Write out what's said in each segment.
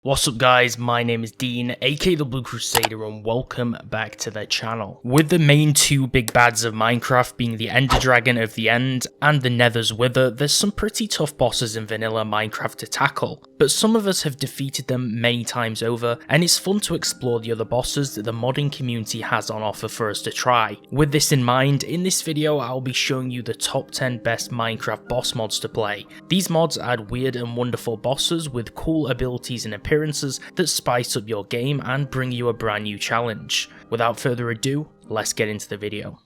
What's up guys, my name is Dean, aka the Blue Crusader, and welcome back to the channel. With the main two big bads of Minecraft being the Ender Dragon of the End and the Nether's Wither, there's some pretty tough bosses in vanilla Minecraft to tackle, but some of us have defeated them many times over, and it's fun to explore the other bosses that the modding community has on offer for us to try. With this in mind, in this video I'll be showing you the top 10 best Minecraft boss mods to play. These mods add weird and wonderful bosses with cool abilities and appearances that spice up your game and bring you a brand new challenge. Without further ado, let's get into the video.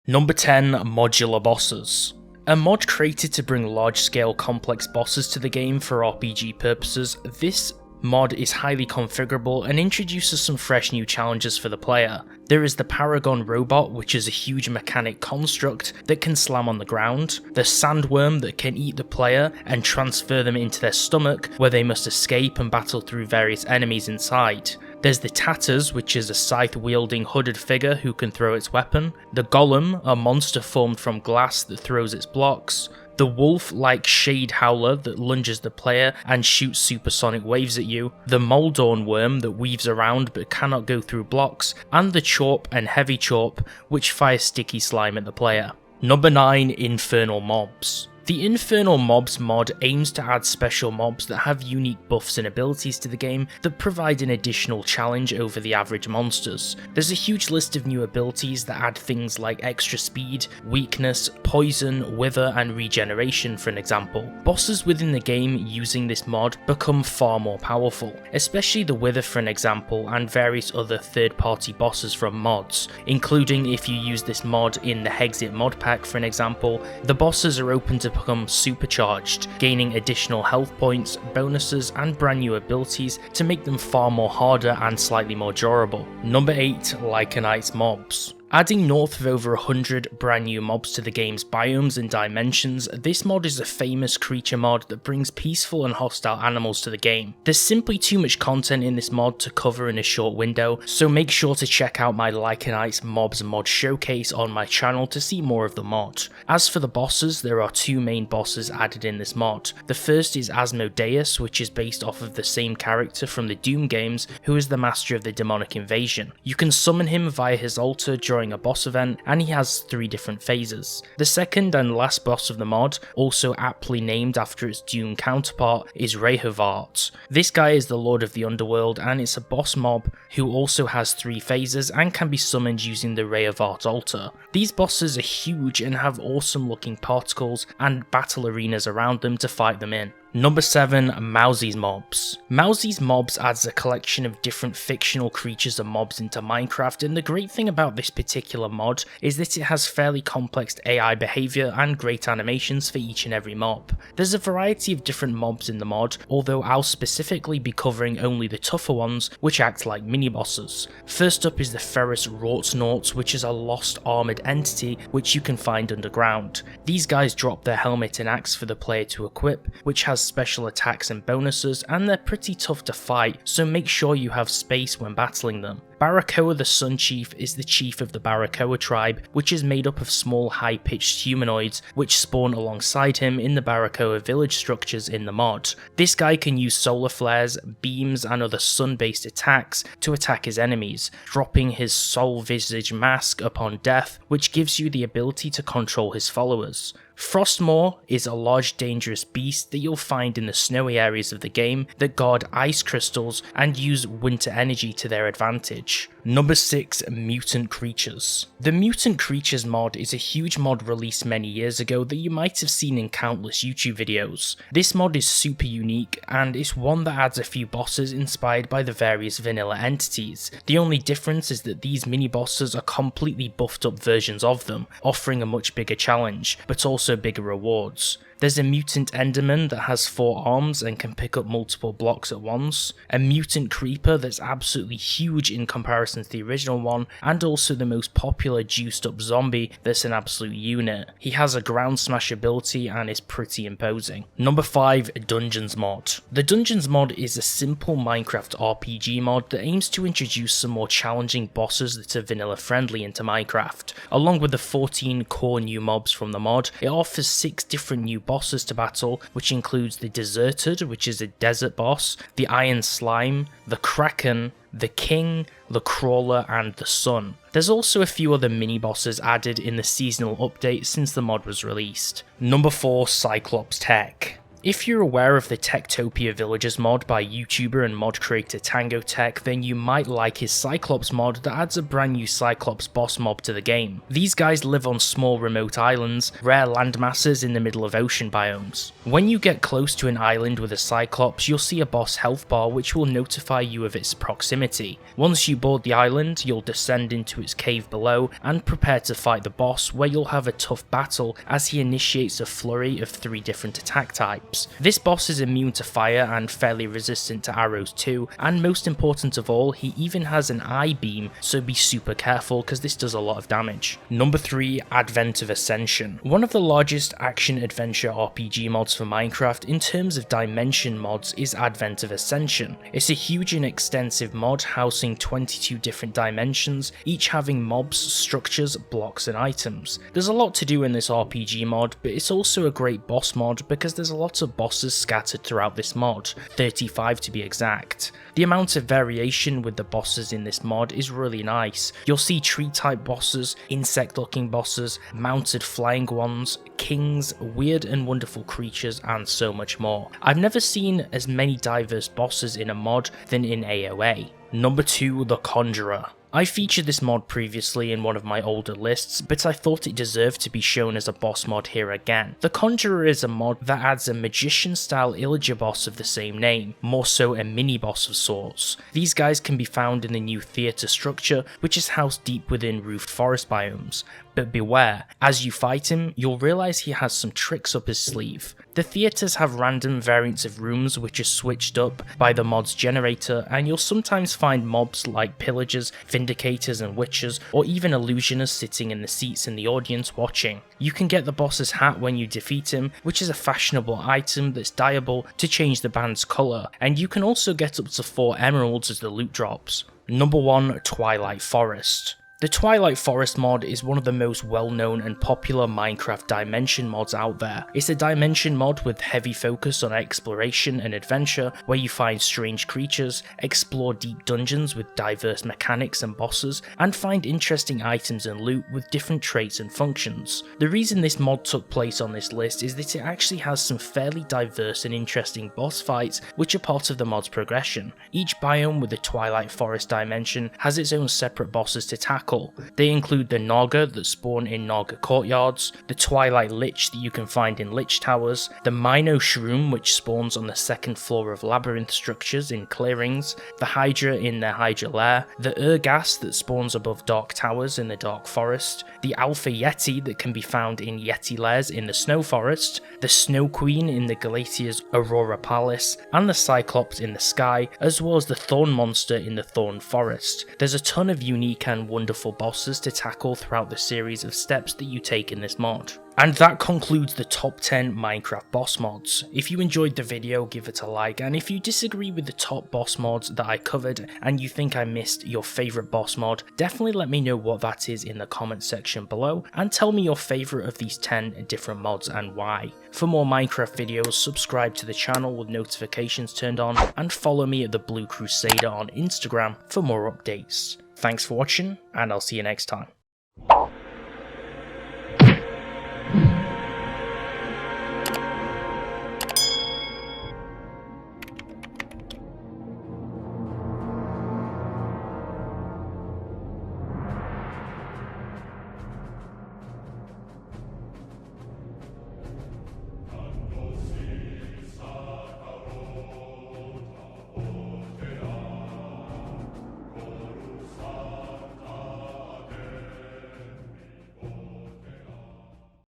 Number 10, Modular Bosses. A mod created to bring large-scale complex bosses to the game for RPG purposes, this mod is highly configurable and introduces some fresh new challenges for the player. There is the Paragon Robot, which is a huge mechanic construct that can slam on the ground, the Sandworm that can eat the player and transfer them into their stomach, where they must escape and battle through various enemies inside. There's the Tatters, which is a scythe-wielding hooded figure who can throw its weapon, the Golem, a monster formed from glass that throws its blocks, the wolf-like Shade Howler that lunges the player and shoots supersonic waves at you, the Moldorn Worm that weaves around but cannot go through blocks, and the Chorp and Heavy Chorp which fire sticky slime at the player. Number 9, Infernal Mobs. The Infernal Mobs mod aims to add special mobs that have unique buffs and abilities to the game that provide an additional challenge over the average monsters. There's a huge list of new abilities that add things like extra speed, weakness, poison, wither and regeneration for an example. Bosses within the game using this mod become far more powerful, especially the wither for an example and various other third-party bosses from mods, including if you use this mod in the Hexit mod pack for an example, the bosses are open to become supercharged, gaining additional health points, bonuses and brand new abilities to make them far more harder and slightly more durable. Number 8, Lycanites Mobs. Adding north of over 100 brand new mobs to the game's biomes and dimensions, this mod is a famous creature mod that brings peaceful and hostile animals to the game. There's simply too much content in this mod to cover in a short window, so make sure to check out my Lycanites Mobs mod showcase on my channel to see more of the mod. As for the bosses, there are two main bosses added in this mod. The first is Asmodeus, which is based off of the same character from the Doom games, who is the master of the demonic invasion. You can summon him via his altar during a boss event, and he has 3 different phases. The second and last boss of the mod, also aptly named after its Doom counterpart, is Rehovart. This guy is the Lord of the Underworld, and it's a boss mob who also has 3 phases and can be summoned using the Rehovart altar. These bosses are huge and have awesome looking particles and battle arenas around them to fight them in. Number 7, Mowzie Mobs. Mowzie Mobs adds a collection of different fictional creatures and mobs into Minecraft, and the great thing about this particular mod is that it has fairly complex AI behaviour and great animations for each and every mob. There's a variety of different mobs in the mod, although I'll specifically be covering only the tougher ones which act like mini-bosses. First up is the Ferrous Rortnaut, which is a lost armoured entity which you can find underground. These guys drop their helmet and axe for the player to equip, which has special attacks and bonuses, and they're pretty tough to fight, so make sure you have space when battling them. Barakoa the Sun Chief is the chief of the Barakoa tribe, which is made up of small high-pitched humanoids which spawn alongside him in the Barakoa village structures in the mod. This guy can use solar flares, beams and other sun-based attacks to attack his enemies, dropping his soul visage mask upon death, which gives you the ability to control his followers. Frostmaw is a large dangerous beast that you'll find in the snowy areas of the game that guard ice crystals and use winter energy to their advantage. Number 6, Mutant Creatures. The Mutant Creatures mod is a huge mod released many years ago that you might have seen in countless YouTube videos. This mod is super unique, and it's one that adds a few bosses inspired by the various vanilla entities. The only difference is that these mini bosses are completely buffed up versions of them, offering a much bigger challenge, but also bigger rewards. There's a mutant enderman that has 4 arms and can pick up multiple blocks at once, a mutant creeper that's absolutely huge in comparison to the original one, and also the most popular juiced up zombie that's an absolute unit. He has a ground smash ability and is pretty imposing. Number 5, Dungeons mod. The Dungeons mod is a simple Minecraft RPG mod that aims to introduce some more challenging bosses that are vanilla friendly into Minecraft. Along with the 14 core new mobs from the mod, it offers 6 different new bosses to battle, which includes the Deserted, which is a desert boss, the Iron Slime, the Kraken, the King, the Crawler, and the Sun. There's also a few other mini bosses added in the seasonal update since the mod was released. Number 4, CyclopsTek. If you're aware of the Techtopia Villagers mod by YouTuber and mod creator TangoTech, then you might like his Cyclops mod that adds a brand new Cyclops boss mob to the game. These guys live on small remote islands, rare landmasses in the middle of ocean biomes. When you get close to an island with a Cyclops, you'll see a boss health bar which will notify you of its proximity. Once you board the island, you'll descend into its cave below and prepare to fight the boss, where you'll have a tough battle as he initiates a flurry of 3 different attack types. This boss is immune to fire and fairly resistant to arrows too, and most important of all, he even has an eye beam, so be super careful because this does a lot of damage. Number 3, Advent of Ascension. One of the largest action adventure RPG mods for Minecraft in terms of dimension mods is Advent of Ascension. It's a huge and extensive mod housing 22 different dimensions, each having mobs, structures, blocks and items. There's a lot to do in this RPG mod, but it's also a great boss mod because there's a lot of bosses scattered throughout this mod, 35 to be exact. The amount of variation with the bosses in this mod is really nice. You'll see tree type bosses, insect looking bosses, mounted flying ones, kings, weird and wonderful creatures, and so much more. I've never seen as many diverse bosses in a mod than in AOA. Number 2, the Conjurer. I featured this mod previously in one of my older lists, but I thought it deserved to be shown as a boss mod here again. The Conjurer is a mod that adds a magician style Illager boss of the same name, more so a mini boss of sorts. These guys can be found in the new theatre structure, which is housed deep within roofed forest biomes. But beware, as you fight him, you'll realise he has some tricks up his sleeve. The theatres have random variants of rooms which are switched up by the mod's generator, and you'll sometimes find mobs like pillagers, vindicators and witches, or even illusionists sitting in the seats in the audience watching. You can get the boss's hat when you defeat him, which is a fashionable item that's dyeable to change the band's colour, and you can also get up to 4 emeralds as the loot drops. Number 1, Twilight Forest. The Twilight Forest mod is one of the most well-known and popular Minecraft dimension mods out there. It's a dimension mod with heavy focus on exploration and adventure, where you find strange creatures, explore deep dungeons with diverse mechanics and bosses, and find interesting items and loot with different traits and functions. The reason this mod took place on this list is that it actually has some fairly diverse and interesting boss fights which are part of the mod's progression. Each biome with the Twilight Forest dimension has its own separate bosses to tackle. They include the Naga that spawn in Naga courtyards, the Twilight Lich that you can find in Lich towers, the Mino Shroom which spawns on the 2nd floor of labyrinth structures in clearings, the Hydra in their Hydra lair, the Urghast that spawns above dark towers in the Dark Forest, the Alpha Yeti that can be found in Yeti lairs in the Snow Forest, the Snow Queen in the Galatia's Aurora Palace, and the Cyclops in the Sky, as well as the Thorn Monster in the Thorn Forest. There's a ton of unique and wonderful bosses to tackle throughout the series of steps that you take in this mod. And that concludes the top 10 Minecraft boss mods. If you enjoyed the video, give it a like, and if you disagree with the top boss mods that I covered and you think I missed your favourite boss mod, definitely let me know what that is in the comment section below, and tell me your favourite of these 10 different mods and why. For more Minecraft videos, subscribe to the channel with notifications turned on, and follow me at thebluecrusader on Instagram for more updates. Thanks for watching, and I'll see you next time.